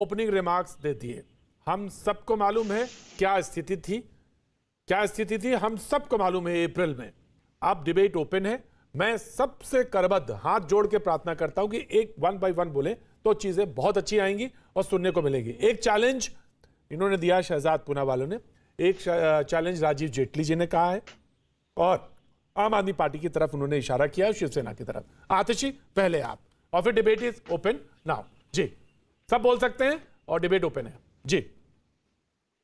Opening remarks दे दिए। हम सबको मालूम है क्या स्थिति थी, हम सबको मालूम है अप्रैल में। अब डिबेट ओपन है। मैं सबसे करबद्ध हाथ जोड़ के प्रार्थना करता हूं कि एक 1 बाय 1 बोले तो चीजें बहुत अच्छी आएंगी और सुनने को मिलेगी। एक चैलेंज इन्होंने दिया शहजाद पूनावाला ने, एक चैलेंज राजीव जेटली जी ने कहा है और आम आदमी पार्टी की तरफ उन्होंने इशारा किया है, शिवसेना की तरफ। आतिशी पहले आप, और फिर डिबेट इज ओपन नाउ। जी, सब बोल सकते हैं और डिबेट ओपन है। जी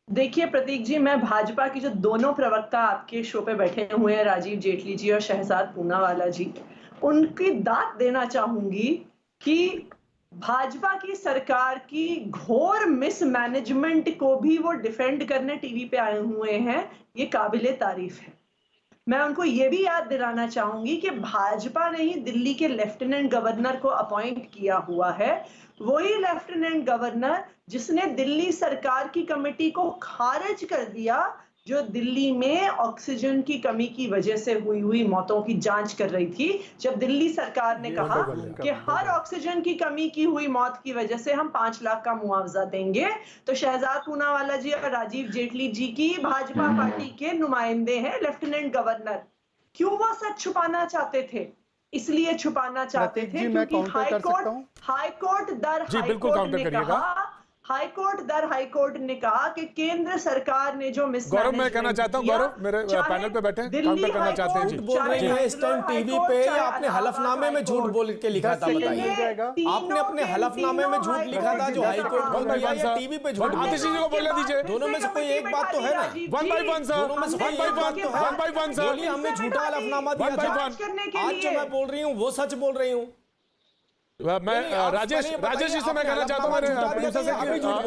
देखिए प्रतीक जी, मैं भाजपा की जो दोनों प्रवक्ता आपके शो पे बैठे हुए हैं, राजीव जेटली जी और शहजाद पूनावाला जी, उनकी दाद देना चाहूंगी कि भाजपा की सरकार की घोर मिसमैनेजमेंट को भी वो डिफेंड करने टीवी पे आए हुए हैं। ये काबिले तारीफ है। मैं उनको ये भी याद दिलाना चाहूंगी कि भाजपा ने ही दिल्ली के लेफ्टिनेंट गवर्नर को अपॉइंट किया हुआ है। वही लेफ्टिनेंट गवर्नर जिसने दिल्ली सरकार की कमेटी को खारिज कर दिया जो दिल्ली में ऑक्सीजन की कमी की वजह से हुई मौतों की जांच कर रही थी। जब दिल्ली सरकार ने कहा कि हर ऑक्सीजन की कमी की हुई मौत की वजह से हम 5 लाख का मुआवजा देंगे, तो शहजाद पूनावाला जी और राजीव जेटली जी की भाजपा पार्टी के नुमाइंदे हैं लेफ्टिनेंट गवर्नर। क्यों वो सच छुपाना चाहते थे? इसलिए छुपाना चाहते थे क्योंकि हाईकोर्ट दर हाईकोर्ट ने कहा कि केंद्र सरकार ने जो गौरव, मैं कहना चाहता हूं, गौरव मेरे पैनल पे बैठे काउंटर करना चाहते हैं। जी बोल रही हैं इस टाइम टीवी पे आपने हलफनामे में झूठ बोल के लिखा था, बताइए आपने अपने हलफनामे में झूठ लिखा था जो हाईकोर्ट या टीवी पे झूठ। आतिशी जी को बोलने दीजिए, दोनों में से कोई एक बात तो है ना। 1 बाय 1 सर, 1 बाय 1 सर, बोलिए हमने झूठा हलफनामा दिया था। आज जो मैं बोल रही हूँ वो सच बोल रही हूँ। मैं राजेश जी से मैं कहना चाहता हूं,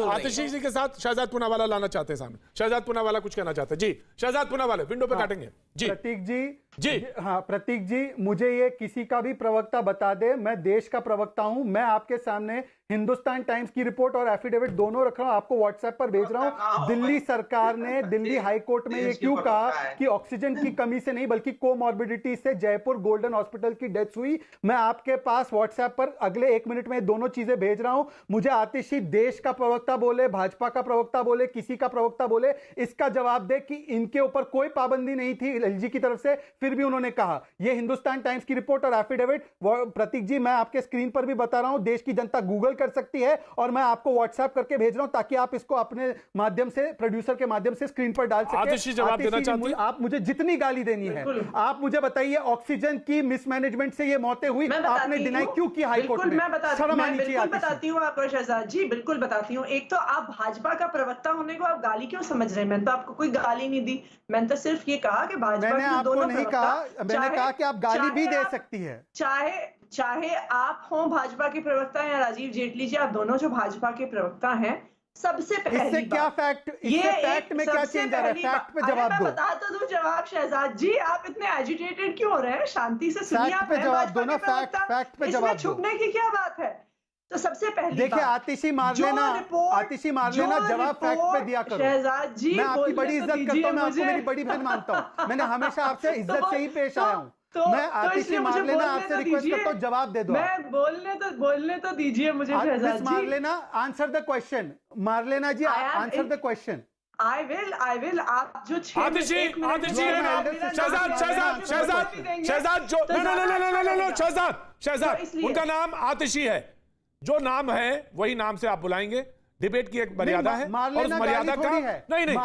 आतिशी जी के साथ शहजाद पूनावाला लाना चाहते हैं सामने। शहजाद पूनावाला कुछ कहना चाहते हैं। जी शहजाद पूनावाला विंडो पे काटेंगे। जी प्रतीक जी, जी हाँ प्रतीक जी, मुझे ये किसी का भी प्रवक्ता बता दे, मैं देश का प्रवक्ता हूं। मैं आपके सामने हिंदुस्तान टाइम्स की रिपोर्ट और एफिडेविट दोनों रख रहा हूं, आपको व्हाट्सएप पर भेज रहा हूं। दिल्ली सरकार ने दिल्ली हाईकोर्ट में ये क्यों कहा कि ऑक्सीजन की कमी से नहीं बल्कि कोमॉर्बिडिटी से जयपुर गोल्डन हॉस्पिटल की डेथ हुई। मैं आपके पास व्हाट्सएप पर अगले 1 मिनट में दोनों चीजें भेज रहा हूं। मुझे आतिशी देश का प्रवक्ता बोले, भाजपा का प्रवक्ता बोले, किसी का प्रवक्ता बोले, इसका जवाब दे कि इनके ऊपर कोई पाबंदी नहीं थी एलजी की तरफ से, फिर भी उन्होंने कहा। यह हिंदुस्तान टाइम्स की रिपोर्ट और एफिडेविट प्रतीक जी मैं आपके स्क्रीन पर भी बता रहा हूं, देश की जनता गूगल कर सकती है और मैं आपको व्हाट्सएप करके भेज रहा हूं ताकि आप इसको अपने माध्यम से, प्रोड्यूसर के माध्यम से स्क्रीन पर डाल सकें। आतिशी जवाब देना चाहती हैं? आप मुझे जितनी गाली देनी है आप मुझे बताइए, ऑक्सीजन की मिसमैनेजमेंट से ये मौतें हुई, आपने डिनाई क्यों की हाईकोर्ट में? बताती हूँ आपको शहजाद जी, बिल्कुल बताती हूँ। एक तो आप भाजपा का प्रवक्ता होने को आप गाली क्यों समझ रहे हैं? मैंने तो आपको कोई गाली नहीं दी, मैंने तो सिर्फ ये कहा कि भाजपा के दोनों नहीं कहा, मैंने कहा कि आप गाली भी दे सकती है। चाहे आप हो भाजपा के प्रवक्ता या राजीव जेटली जी, आप दोनों जो भाजपा के प्रवक्ता हैं, सबसे पहले इससे क्या फैक्ट, इससे फैक्ट में क्या चेंज आ रहा है? फैक्ट पे जवाब दो। बता तो दूं जवाब शहजाद जी, आप इतने एजिटेटेड क्यों हो रहे हैं? शांति से सुनिए। आप जवाब दो ना, फैक्ट पे जवाब दो। छुपने की क्या बात है? तो सबसे पहले देखिए आतिशी मार लेना, जवाब फैक्ट पे दिया करो। शहजाद जी, मैं आपकी बड़ी इज्जत करता हूं, मैं आपको मेरी बड़ी बहन मानता हूं, मैंने हमेशा आपसे इज्जत से ही पेश आया हूं। मैं आतिशी मार लेना आपसे रिक्वेस्ट करता हूं, जवाब दे दो। मैं बोलने तो दीजिए मुझे शहजाद जी। मार लेना, आंसर द क्वेश्चन। मार लेना जी, answer the question. I will. आप जो आतिशी है शहजाद उनका नाम आतिशी है, जो नाम है वही नाम से आप बुलाएंगे। डिबेट की एक मर्यादा है और उस मर्यादा का नहीं नहीं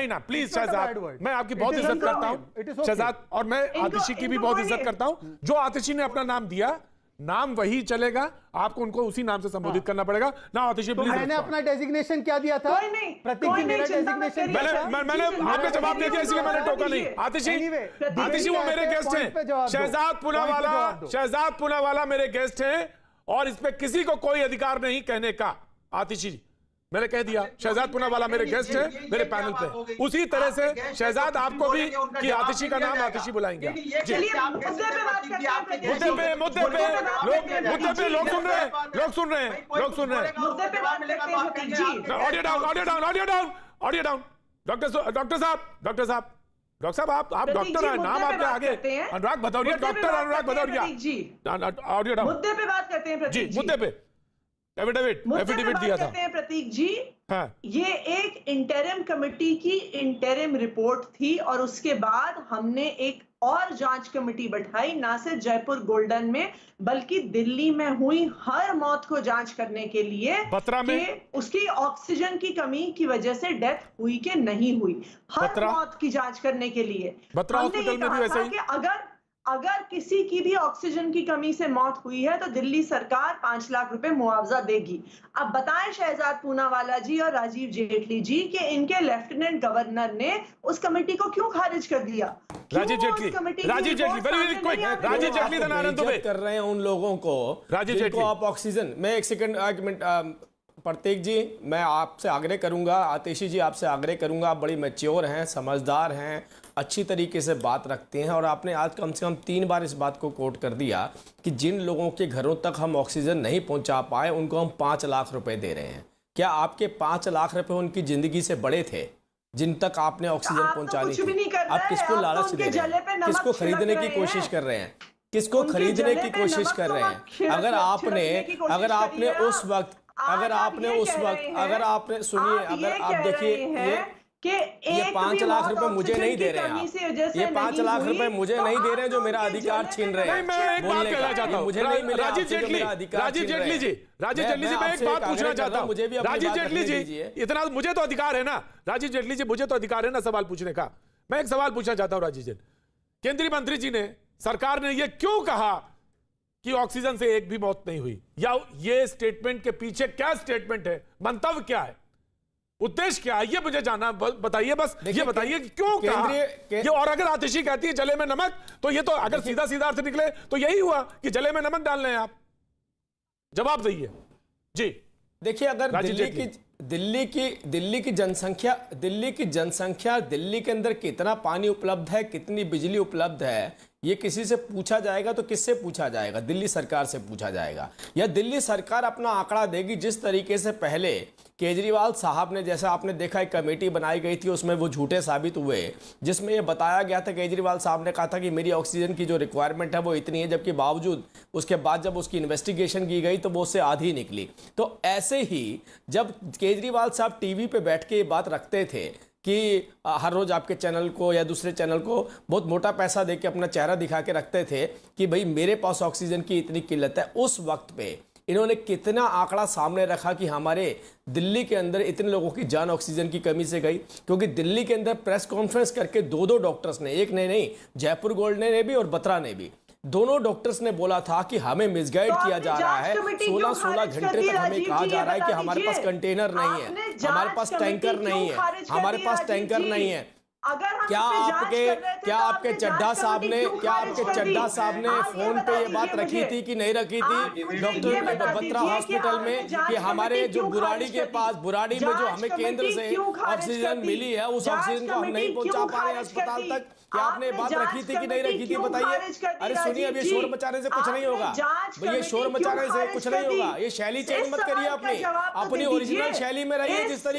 ना, प्लीज शहजाद, मैं आपकी बहुत इज्जत करता हूं शहजाद, और मैं आतिशी की भी बहुत इज्जत करता हूं। जो आतिशी ने अपना नाम दिया, नाम वही चलेगा, आपको उनको उसी नाम से संबोधित करना पड़ेगा ना। आतिशी प्लीज। मैंने अपना डेजिग्नेशन क्या दिया था? प्रतीक जी, मेरा डेजिग्नेशन मैंने आपने जवाब दे दिया, इसलिए मैंने टोका नहीं। आतिशी वो मेरे गेस्ट हैं। शहजाद पूनावाला मेरे गेस्ट हैं और इस पे किसी को कोई अधिकार नहीं कहने का। आतिशी जी मैंने कह दिया, शहजाद पूनावाला मेरे गेस्ट हैं मेरे पैनल पे। उसी तरह से शहजाद आपको भी कि आतिशी का नाम आतिशी बुलाएंगे। मुद्दे पे लोग सुन रहे हैं। Audio down. डॉक्टर साहब डॉक्टर साहब आप प्रतीक डॉक्टर जी, हैं, नाम मुद्दे पे आपके बात आगे करते हैं। अनुराग भदौरिया, मुद्दे पे डॉक्टर बात अनुराग करते हैं, भदौरिया। प्रतीक जी। Audio down. मुद्दे पे बात करते हैं जी, प्रतीक जी। मुद्दे पे एफिडेविट दिया था। करते हैं प्रतीक जी। हाँ। ये एक इंटरिम कमेटी की इंटरिम रिपोर्ट थी और उसके बाद हमने एक और जांच कमेटी बैठाई, ना सिर्फ जयपुर गोल्डन में बल्कि दिल्ली में हुई हर मौत को जांच करने के लिए बत्रा में? कि उसकी ऑक्सीजन की कमी की वजह से डेथ हुई कि नहीं हुई, हर बत्रा? मौत की जांच करने के लिए बत्रा हमने ये हॉस्पिटल में भी कहा वैसे था ही? कि अगर किसी की भी ऑक्सीजन की कमी से मौत हुई है तो दिल्ली सरकार 5 लाख रुपए मुआवजा देगी। अब बताएं शहजाद पूनावाला जी और राजीव जेटली जी कि इनके लेफ्टिनेंट गवर्नर ने उस कमेटी को क्यों खारिज कर दिया? राजीव जेटली, वेरी क्विक, राजीव जेटली आप आनंद दुबे बेइज्जत कर रहे हैं उन लोगों को राजीव जिनको जेटली। आप ऑक्सीजन, मैं एक मिनट प्रतीक जी, मैं आपसे आग्रह करूंगा, आतिशी जी आपसे आग्रह करूंगा, आप बड़ी मैच्योर हैं, समझदार हैं, अच्छी तरीके से बात रखते हैं और आपने आज कम से कम 3 बार इस बात को कोट कर दिया कि जिन लोगों के घरों तक हम ऑक्सीजन नहीं पहुंचा पाए उनको हम 5 लाख रुपए दे रहे हैं। क्या आपके 5 लाख रुपए उनकी जिंदगी से बड़े थे जिन तक आपने ऑक्सीजन पहुंचानी थी? आप किसको लालच दे रहे हैं? किसको खरीदने की कोशिश कर रहे हैं? किसको खरीदने की कोशिश कर रहे हैं? अगर आपने उस वक्त अगर आपने सुनिए, अगर आप देखिए ये 5 लाख रुपए मुझे नहीं दे रहे हैं आप, ये 5 लाख रुपए मुझे नहीं दे रहे हैं जो मेरा अधिकार छीन रहे हैं। मैं एक बात कहना चाहता हूं, मुझे नहीं मिले, राजीव जेटली जी, राजीव जेटली जी, मैं एक बात पूछना चाहता हूं, राजीव जेटली जी, इतना मुझे तो अधिकार है ना, राजीव जेटली जी, मुझे तो अधिकार है ना सवाल पूछने का। मैं एक सवाल पूछना चाहता हूं राजीव जी, केंद्रीय मंत्री जी ने, सरकार ने ये क्यों कहा कि ऑक्सीजन से एक भी मौत नहीं हुई, या ये स्टेटमेंट के पीछे क्या स्टेटमेंट है, मंतव्य क्या है, उद्देश्य क्या है, ये मुझे जानना बताइए, बस ये बताइए कि क्यों कहा ये। और अगर आतिशी कहती है जले में नमक, तो ये तो अगर सीधा सीधा अर्थ निकले तो यही हुआ कि जले में नमक डाल रहे हैं आप। जवाब दीजिए जी। देखिए, अगर दिल्ली की जनसंख्या, दिल्ली के अंदर कितना पानी उपलब्ध है, कितनी बिजली उपलब्ध है, ये किसी से पूछा जाएगा तो किससे पूछा जाएगा? दिल्ली सरकार से पूछा जाएगा, या दिल्ली सरकार अपना आंकड़ा देगी? जिस तरीके से पहले केजरीवाल साहब ने, जैसा आपने देखा एक कमेटी बनाई गई थी, उसमें वो झूठे साबित हुए, जिसमें ये बताया गया था, केजरीवाल साहब ने कहा था कि मेरी ऑक्सीजन की जो रिक्वायरमेंट है वो इतनी है, जबकि बावजूद उसके बाद जब उसकी इन्वेस्टिगेशन की गई तो वो उससे आधी निकली। तो ऐसे ही जब केजरीवाल साहब टीवी पे बैठ के ये बात रखते थे कि हर रोज आपके चैनल को या दूसरे चैनल को बहुत मोटा पैसा दे के अपना चेहरा दिखा के रखते थे कि भाई मेरे पास ऑक्सीजन की इतनी किल्लत है, उस वक्त पे इन्होंने कितना आंकड़ा सामने रखा कि हमारे दिल्ली के अंदर इतने लोगों की जान ऑक्सीजन की कमी से गई? क्योंकि दिल्ली के अंदर प्रेस कॉन्फ्रेंस करके 2 डॉक्टर्स ने, एक ने नहीं, जयपुर गोल्डन ने भी और बत्रा ने भी, दोनों डॉक्टर्स ने बोला था कि हमें मिसगाइड किया जा रहा है। 16 घंटे तक हमें कहा जा रहा है कि हमारे पास कंटेनर नहीं है, हमारे पास टैंकर नहीं है, हमारे पास टैंकर नहीं है। क्या आपके चड्ढा साहब ने फोन पे ये बात रखी थी कि नहीं रखी थी डॉक्टर बत्रा हॉस्पिटल में कि हमारे जो बुराड़ी में जो हमें केंद्र से ऑक्सीजन मिली है, उस ऑक्सीजन को हम नहीं पहुंचा पा रहे हैं अस्पताल तक? क्या आपने बात रखी थी कि नहीं रखी थी? बताइए। अरे सुनिए, अब ये शोर मचाने से कुछ नहीं होगा, ये शोर मचाने से कुछ नहीं होगा, ये शैली चेंज मत करिए, अपनी ओरिजिनल शैली में रहिए जिस तरीके